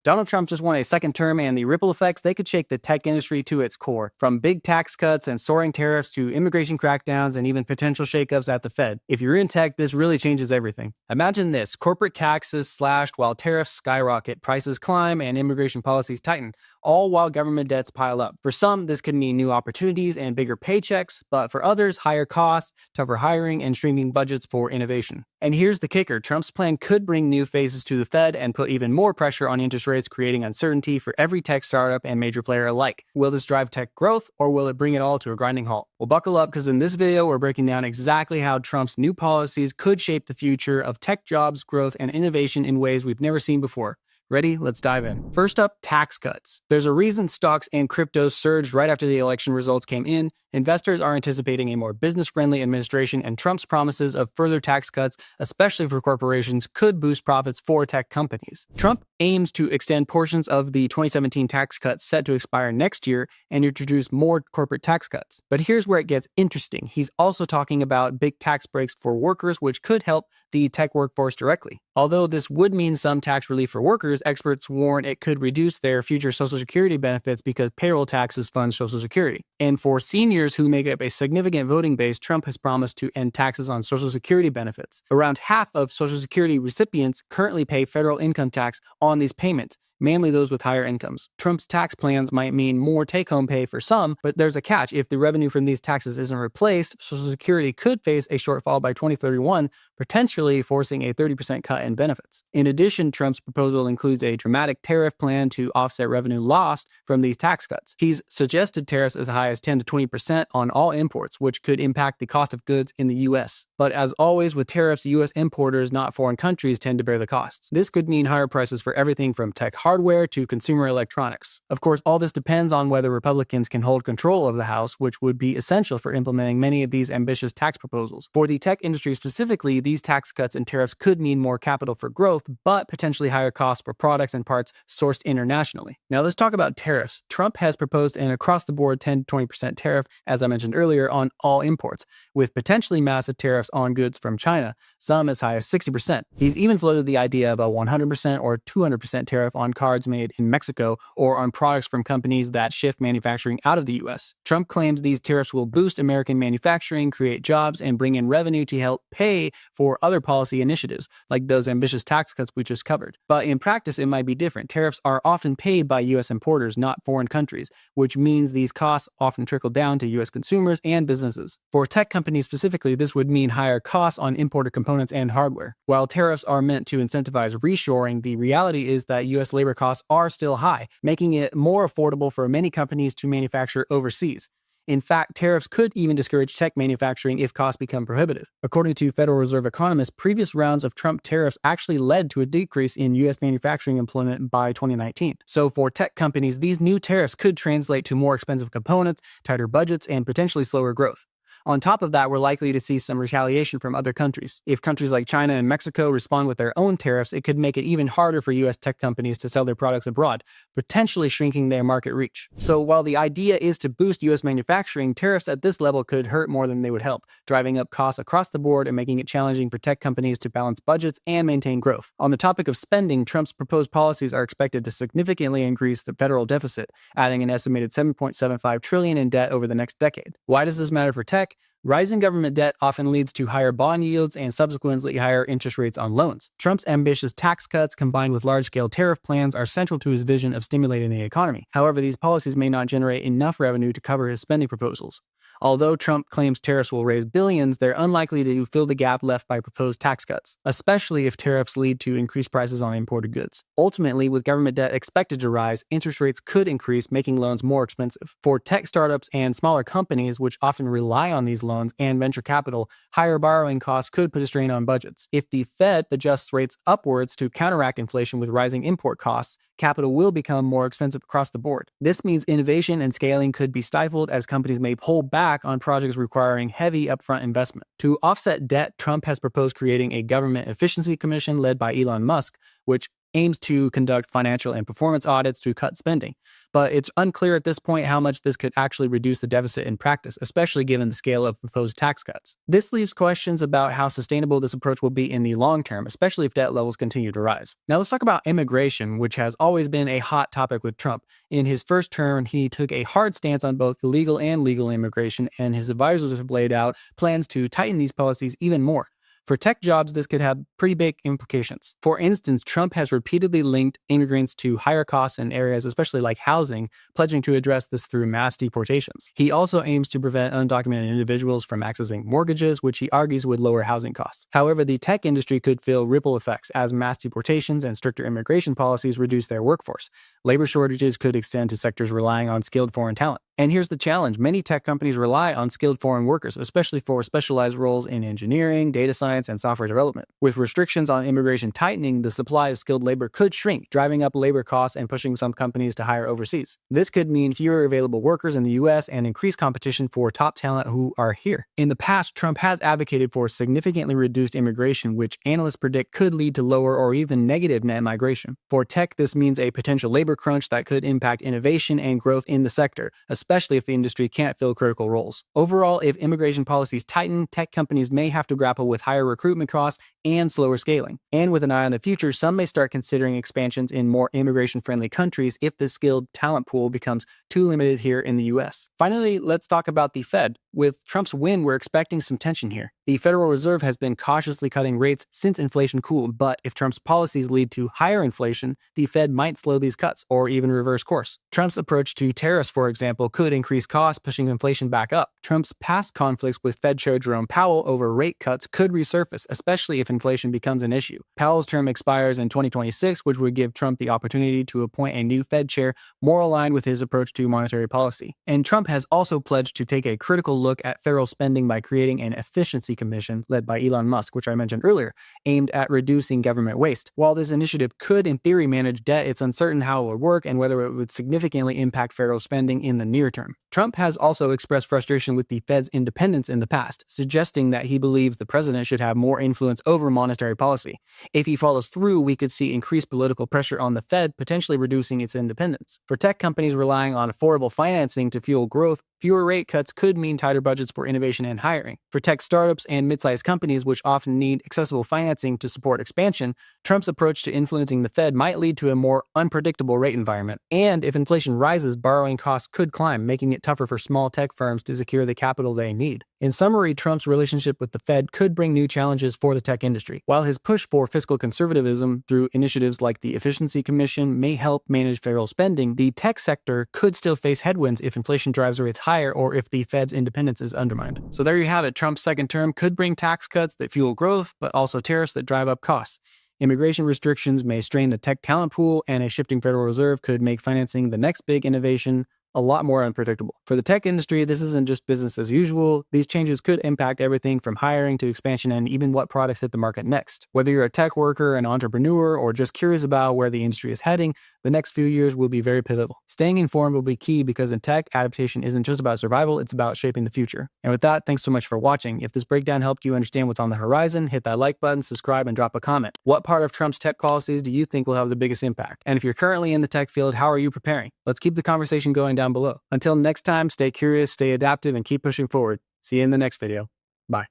Donald Trump just won a second term, and the ripple effects, they could shake the tech industry to its core, from big tax cuts and soaring tariffs to immigration crackdowns and even potential shakeups at the Fed. If you're in tech, this really changes everything. Imagine this: corporate taxes slashed while tariffs skyrocket, prices climb, and immigration policies tighten, all while government debts pile up. For some, this could mean new opportunities and bigger paychecks, but for others, higher costs, tougher hiring, and shrinking budgets for innovation. And here's the kicker: Trump's plan could bring new phases to the Fed and put even more pressure on interest rates, creating uncertainty for every tech startup and major player alike. Will this drive tech growth, or will it bring it all to a grinding halt? Well, buckle up, because in this video, we're breaking down exactly how Trump's new policies could shape the future of tech jobs, growth, and innovation in ways we've never seen before. Ready? Let's dive in. First up, tax cuts. There's a reason stocks and cryptos surged right after the election results came in. Investors are anticipating a more business-friendly administration, and Trump's promises of further tax cuts, especially for corporations, could boost profits for tech companies. Trump aims to extend portions of the 2017 tax cuts set to expire next year and introduce more corporate tax cuts. But here's where it gets interesting. He's also talking about big tax breaks for workers, which could help the tech workforce directly. Although this would mean some tax relief for workers, experts warn it could reduce their future Social Security benefits because payroll taxes fund Social Security. And for seniors who make up a significant voting base, Trump has promised to end taxes on Social Security benefits. Around half of Social Security recipients currently pay federal income tax on these payments, mainly those with higher incomes. Trump's tax plans might mean more take-home pay for some, but there's a catch. If the revenue from these taxes isn't replaced, Social Security could face a shortfall by 2031, potentially forcing a 30% cut in benefits. In addition, Trump's proposal includes a dramatic tariff plan to offset revenue lost from these tax cuts. He's suggested tariffs as high as 10 to 20% on all imports, which could impact the cost of goods in the U.S. But as always with tariffs, U.S. importers, not foreign countries, tend to bear the costs. This could mean higher prices for everything from tech hardware to consumer electronics. Of course, all this depends on whether Republicans can hold control of the House, which would be essential for implementing many of these ambitious tax proposals. For the tech industry specifically, these tax cuts and tariffs could mean more capital for growth, but potentially higher costs for products and parts sourced internationally. Now let's talk about tariffs. Trump has proposed an across-the-board 10 to 20% tariff, as I mentioned earlier, on all imports, with potentially massive tariffs on goods from China, some as high as 60%. He's even floated the idea of a 100% or 200% tariff on cards made in Mexico or on products from companies that shift manufacturing out of the U.S. Trump claims these tariffs will boost American manufacturing, create jobs, and bring in revenue to help pay for other policy initiatives, like those ambitious tax cuts we just covered. But in practice, it might be different. Tariffs are often paid by U.S. importers, not foreign countries, which means these costs often trickle down to U.S. consumers and businesses. For tech companies specifically, this would mean higher costs on imported components and hardware. While tariffs are meant to incentivize reshoring, the reality is that U.S. labor costs are still high, making it more affordable for many companies to manufacture overseas. In fact, tariffs could even discourage tech manufacturing if costs become prohibitive. According to Federal Reserve economists, previous rounds of Trump tariffs actually led to a decrease in U.S. manufacturing employment by 2019. So for tech companies, these new tariffs could translate to more expensive components, tighter budgets, and potentially slower growth. On top of that, we're likely to see some retaliation from other countries. If countries like China and Mexico respond with their own tariffs, it could make it even harder for U.S. tech companies to sell their products abroad, potentially shrinking their market reach. So while the idea is to boost U.S. manufacturing, tariffs at this level could hurt more than they would help, driving up costs across the board and making it challenging for tech companies to balance budgets and maintain growth. On the topic of spending, Trump's proposed policies are expected to significantly increase the federal deficit, adding an estimated $7.75 trillion in debt over the next decade. Why does this matter for tech? Rising government debt often leads to higher bond yields and subsequently higher interest rates on loans. Trump's ambitious tax cuts combined with large-scale tariff plans are central to his vision of stimulating the economy. However, these policies may not generate enough revenue to cover his spending proposals. Although Trump claims tariffs will raise billions, they're unlikely to fill the gap left by proposed tax cuts, especially if tariffs lead to increased prices on imported goods. Ultimately, with government debt expected to rise, interest rates could increase, making loans more expensive. For tech startups and smaller companies, which often rely on these loans and venture capital, higher borrowing costs could put a strain on budgets. If the Fed adjusts rates upwards to counteract inflation with rising import costs, capital will become more expensive across the board. This means innovation and scaling could be stifled as companies may pull back on projects requiring heavy upfront investment. To offset debt, Trump has proposed creating a government efficiency commission led by Elon Musk, which aims to conduct financial and performance audits to cut spending. But it's unclear at this point how much this could actually reduce the deficit in practice, especially given the scale of proposed tax cuts. This leaves questions about how sustainable this approach will be in the long term, especially if debt levels continue to rise. Now let's talk about immigration, which has always been a hot topic with Trump. In his first term, he took a hard stance on both illegal and legal immigration, and his advisors have laid out plans to tighten these policies even more. For tech jobs, this could have pretty big implications. For instance, Trump has repeatedly linked immigrants to higher costs in areas, especially like housing, pledging to address this through mass deportations. He also aims to prevent undocumented individuals from accessing mortgages, which he argues would lower housing costs. However, the tech industry could feel ripple effects as mass deportations and stricter immigration policies reduce their workforce. Labor shortages could extend to sectors relying on skilled foreign talent. And here's the challenge. Many tech companies rely on skilled foreign workers, especially for specialized roles in engineering, data science, and software development. With restrictions on immigration tightening, the supply of skilled labor could shrink, driving up labor costs and pushing some companies to hire overseas. This could mean fewer available workers in the US and increased competition for top talent who are here. In the past, Trump has advocated for significantly reduced immigration, which analysts predict could lead to lower or even negative net migration. For tech, this means a potential labor crunch that could impact innovation and growth in the sector, especially if the industry can't fill critical roles. Overall, if immigration policies tighten, tech companies may have to grapple with higher recruitment costs and slower scaling. And with an eye on the future, some may start considering expansions in more immigration-friendly countries if the skilled talent pool becomes too limited here in the US. Finally, let's talk about the Fed. With Trump's win, we're expecting some tension here. The Federal Reserve has been cautiously cutting rates since inflation cooled, but if Trump's policies lead to higher inflation, the Fed might slow these cuts or even reverse course. Trump's approach to tariffs, for example, could increase costs, pushing inflation back up. Trump's past conflicts with Fed Chair Jerome Powell over rate cuts could resurface, especially if inflation becomes an issue. Powell's term expires in 2026, which would give Trump the opportunity to appoint a new Fed chair more aligned with his approach to monetary policy. And Trump has also pledged to take a critical look at federal spending by creating an efficiency commission led by Elon Musk, which I mentioned earlier, aimed at reducing government waste. While this initiative could in theory manage debt, it's uncertain how it would work and whether it would significantly impact federal spending in the near term. Trump has also expressed frustration with the Fed's independence in the past, suggesting that he believes the president should have more influence over monetary policy. If he follows through, we could see increased political pressure on the Fed, potentially reducing its independence. For tech companies relying on affordable financing to fuel growth, fewer rate cuts could mean tighter budgets for innovation and hiring. For tech startups and mid-sized companies, which often need accessible financing to support expansion, Trump's approach to influencing the Fed might lead to a more unpredictable rate environment. And if inflation rises, borrowing costs could climb, making it tougher for small tech firms to secure the capital they need. In summary, Trump's relationship with the Fed could bring new challenges for the tech industry. While his push for fiscal conservatism through initiatives like the Efficiency Commission may help manage federal spending, the tech sector could still face headwinds if inflation drives rates higher or if the Fed's independence is undermined. So there you have it. Trump's second term could bring tax cuts that fuel growth, but also tariffs that drive up costs. Immigration restrictions may strain the tech talent pool, and a shifting Federal Reserve could make financing the next big innovation a lot more unpredictable. For the tech industry, this isn't just business as usual. These changes could impact everything from hiring to expansion and even what products hit the market next. Whether you're a tech worker, an entrepreneur, or just curious about where the industry is heading, the next few years will be very pivotal. Staying informed will be key because in tech, adaptation isn't just about survival, it's about shaping the future. And with that, thanks so much for watching. If this breakdown helped you understand what's on the horizon, hit that like button, subscribe, and drop a comment. What part of Trump's tech policies do you think will have the biggest impact? And if you're currently in the tech field, how are you preparing? Let's keep the conversation going down below. Until next time, stay curious, stay adaptive, and keep pushing forward. See you in the next video. Bye.